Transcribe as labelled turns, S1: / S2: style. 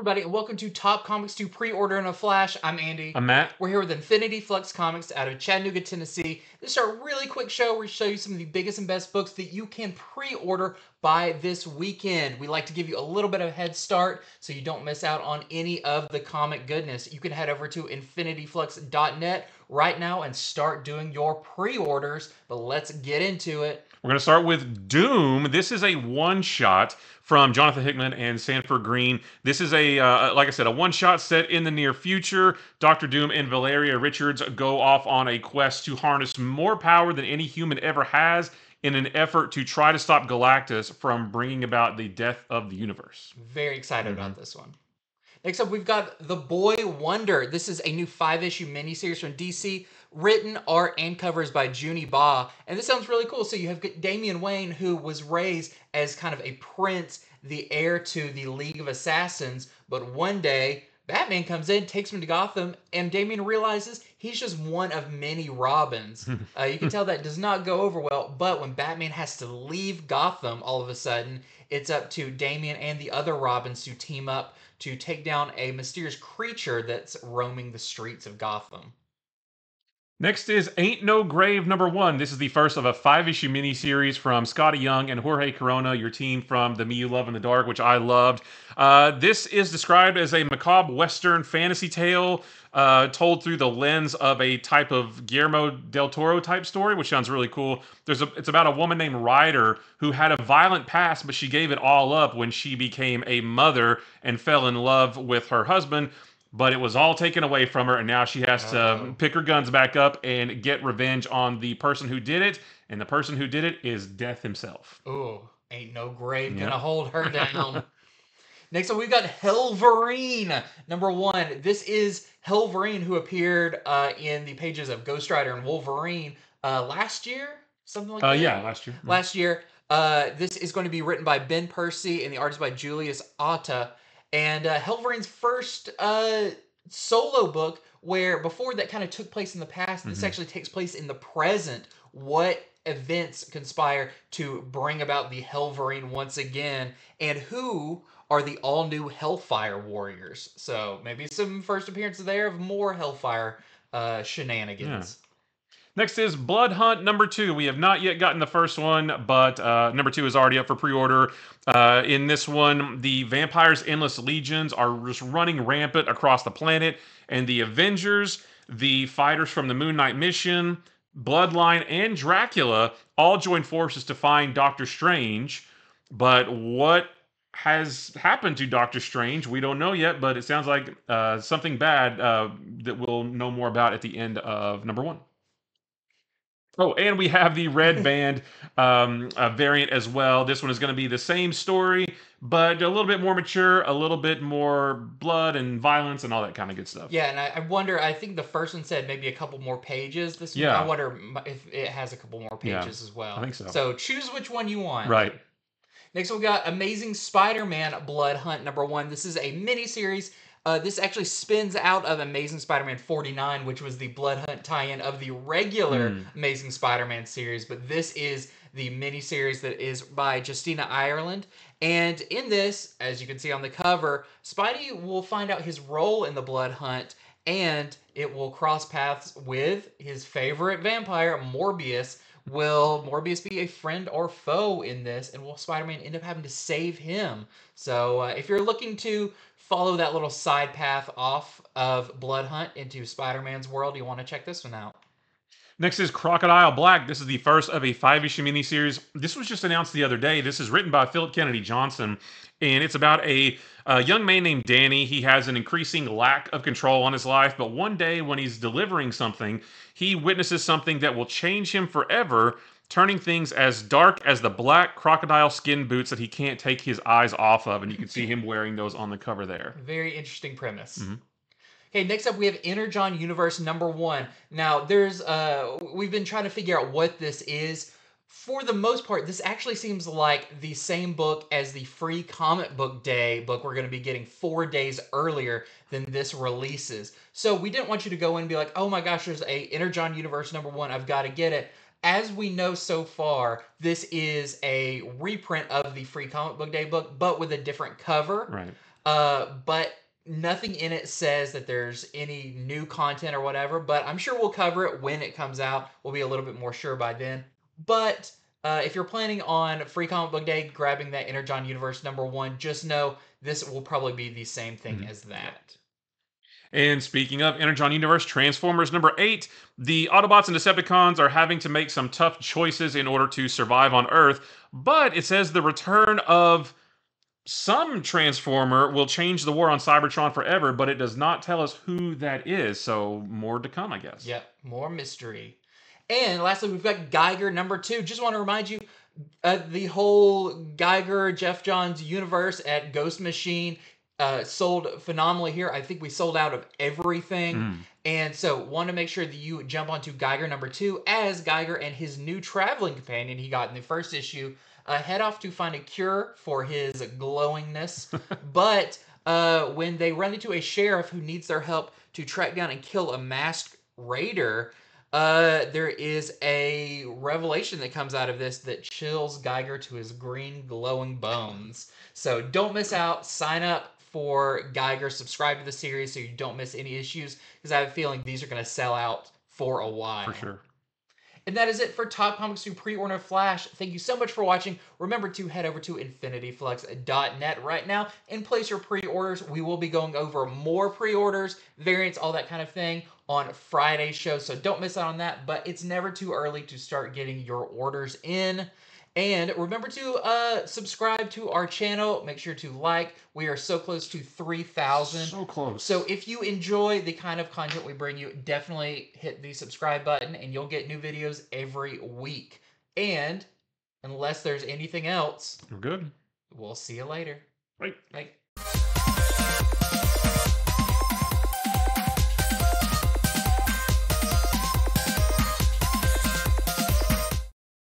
S1: everybody, and welcome to Top Comics to Pre-Order in a Flash. I'm Andy.
S2: I'm Matt.
S1: We're here with Infinity Flux Comics out of Chattanooga, Tennessee. This is our really quick show where we show you some of the biggest and best books that you can pre-order by this weekend. We like to give you a little bit of a head start so you don't miss out on any of the comic goodness. You can head over to infinityflux.net right now and start doing your pre-orders, but let's get into it.
S2: We're going to start with Doom. This is a one-shot from Jonathan Hickman and Sanford Green. This is like I said, a one-shot set in the near future. Dr. Doom and Valeria Richards go off on a quest to harness more power than any human ever has in an effort to try to stop Galactus from bringing about the death of the universe.
S1: Very excited about this one. Next up, we've got The Boy Wonder. This is a new 5-issue miniseries from DC, written, art, and covers by Junie Ba. And this sounds really cool. So you have Damian Wayne, who was raised as kind of a prince, the heir to the League of Assassins. But one day, Batman comes in, takes him to Gotham, and Damian realizes he's just one of many Robins. You can tell that does not go over well, but when Batman has to leave Gotham all of a sudden, it's up to Damian and the other Robins to team up to take down a mysterious creature that's roaming the streets of Gotham.
S2: Next is Ain't No Grave #1. This is the first of a 5-issue miniseries from Scotty Young and Jorge Corona, your team from The Me You Love in the Dark, which I loved. This is described as a macabre Western fantasy tale told through the lens of a type of Guillermo del Toro type story, which sounds really cool. It's about a woman named Ryder who had a violent past, but she gave it all up when she became a mother and fell in love with her husband. But it was all taken away from her, and now she has to pick her guns back up and get revenge on the person who did it. And the person who did it is Death himself.
S1: Ooh, ain't no grave gonna hold her down. Next up, we've got Hellverine #1. This is Hellverine, who appeared in the pages of Ghost Rider and Wolverine last year, something like that.
S2: Yeah, last year.
S1: Last year. This is going to be written by Ben Percy, and the art is by Julius Otta. And Hellverine's first solo book, where before that kind of took place in the past, this actually takes place in the present. What events conspire to bring about the Hellverine once again, and who are the all-new Hellfire Warriors? So maybe some first appearances there of more Hellfire shenanigans.
S2: Yeah. Next is Blood Hunt #2. We have not yet gotten the first one, but #2 is already up for pre-order. In this one, the vampires' endless legions are just running rampant across the planet, and the Avengers, the fighters from the Moon Knight mission, Bloodline, and Dracula all join forces to find Doctor Strange. But what has happened to Doctor Strange, we don't know yet, but it sounds like something bad that we'll know more about at the end of #1. Oh, and we have the Red Band variant as well. This one is going to be the same story, but a little bit more mature, a little bit more blood and violence and all that kind of good stuff.
S1: Yeah, and I wonder, I think the first one said maybe a couple more pages. This one, I wonder if it has a couple more pages as well.
S2: I think so.
S1: So choose which one you want.
S2: Right.
S1: Next, we've got Amazing Spider-Man Blood Hunt #1. This is a mini-series. This actually spins out of Amazing Spider-Man 49, which was the Blood Hunt tie-in of the regular Amazing Spider-Man series. But this is the mini-series that is by Justina Ireland. And in this, as you can see on the cover, Spidey will find out his role in the Blood Hunt, and it will cross paths with his favorite vampire, Morbius. Will Morbius be a friend or foe in this? And will Spider-Man end up having to save him? So if you're looking to follow that little side path off of Blood Hunt into Spider-Man's world, you want to check this one out.
S2: Next is Crocodile Black. This is the first of a 5-issue miniseries. This was just announced the other day. This is written by Philip Kennedy Johnson, and it's about a young man named Danny. He has an increasing lack of control on his life, but one day when he's delivering something, he witnesses something that will change him forever, turning things as dark as the black crocodile skin boots that he can't take his eyes off of, and you can see him wearing those on the cover there.
S1: Very interesting premise. Okay, next up we have Energon Universe #1. Now, there's we've been trying to figure out what this is. For the most part, this actually seems like the same book as the free comic book day book we're going to be getting 4 days earlier than this releases. So we didn't want you to go in and be like, oh my gosh, there's a Energon Universe #1, I've got to get it. As we know so far, this is a reprint of the free comic book day book, but with a different cover.
S2: Right.
S1: But nothing in it says that there's any new content or whatever. But I'm sure we'll cover it when it comes out. We'll be a little bit more sure by then. But if you're planning on Free Comic Book Day, grabbing that Energon Universe #1, just know this will probably be the same thing as that.
S2: And speaking of Energon Universe, Transformers #8, the Autobots and Decepticons are having to make some tough choices in order to survive on Earth, but it says the return of some Transformer will change the war on Cybertron forever, but it does not tell us who that is, so more to come, I guess.
S1: Yep, more mystery. And lastly, we've got Geiger #2. Just want to remind you, the whole Geiger Jeff Johns universe at Ghost Machine sold phenomenally here. I think we sold out of everything. And so want to make sure that you jump onto Geiger #2 as Geiger and his new traveling companion he got in the first issue head off to find a cure for his glowingness. But when they run into a sheriff who needs their help to track down and kill a masked raider, there is a revelation that comes out of this that chills Geiger to his green glowing bones. So don't miss out. Sign up for Geiger. Subscribe to the series so you don't miss any issues, because I have a feeling these are going to sell out for a while.
S2: For sure.
S1: And that is it for Top Comics 2 Pre-Order Flash. Thank you so much for watching. Remember to head over to infinityflux.net right now and place your pre-orders. We will be going over more pre-orders, variants, all that kind of thing on Friday's show, so don't miss out on that. But it's never too early to start getting your orders in. And remember to subscribe to our channel. Make sure to like. We are so close to 3,000.
S2: So close.
S1: So if you enjoy the kind of content we bring you, definitely hit the subscribe button and you'll get new videos every week. And unless there's anything else,
S2: We're good.
S1: we'll see you later.
S2: Right.
S1: Bye.